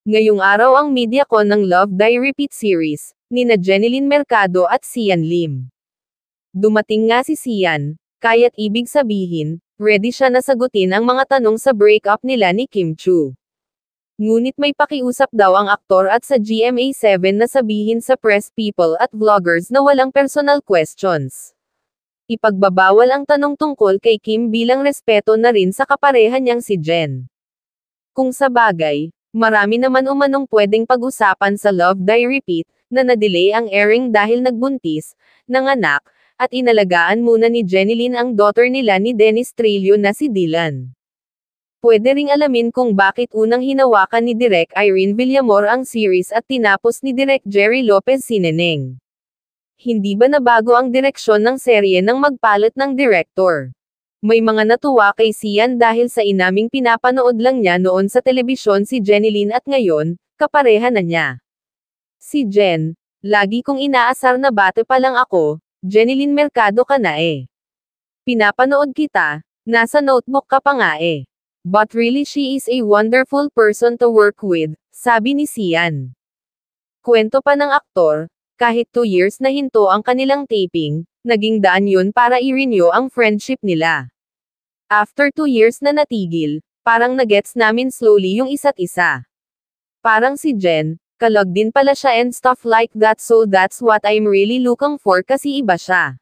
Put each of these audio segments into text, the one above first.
Ngayong araw ang MediaCon ng Love Die Repeat series, nina Jeneline Mercado at Sian Lim. Dumating nga si Sian, kaya't ibig sabihin, ready siya na sagutin ang mga tanong sa breakup nila ni Kim Chu. Ngunit may pakiusap daw ang aktor at sa GMA7 na sabihin sa press people at vloggers na walang personal questions. Ipagbabawal ang tanong tungkol kay Kim bilang respeto na rin sa kapareha niyang si Jen. Kung sa bagay, marami naman umanong pwedeng pag-usapan sa Love Die Repeat, na na-delay ang airing dahil nagbuntis, nanganak, at inalagaan muna ni Jeneline ang daughter nila ni Dennis Trillo na si Dylan. Pwede ring alamin kung bakit unang hinawakan ni Direk Irene Villamor ang series at tinapos ni Direk Jerry Lopez Sineneng. Hindi ba nabago ang direksyon ng serye nang magpalit ng director? May mga natuwa kay Sian dahil sa inaming pinapanood lang niya noon sa telebisyon si Jeneline at ngayon, kapareha na niya. Si Jen, lagi kong inaasar na bata pa lang ako, Jeneline Mercado ka na eh. Pinapanood kita, nasa notebook ka pa nga eh. But really she is a wonderful person to work with, sabi ni Sian. Kwento pa ng aktor, kahit 2 years na hinto ang kanilang taping, naging daan yun para i-renew ang friendship nila. After 2 years na natigil, parang nagets namin slowly yung isa't isa. Parang si Jen, kalog din pala siya and stuff like that, so that's what I'm really looking for kasi iba siya.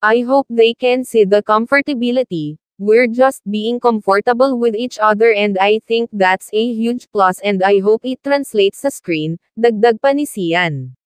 I hope they can see the comfortability, we're just being comfortable with each other and I think that's a huge plus and I hope it translates sa screen, dagdag pa ni Sian.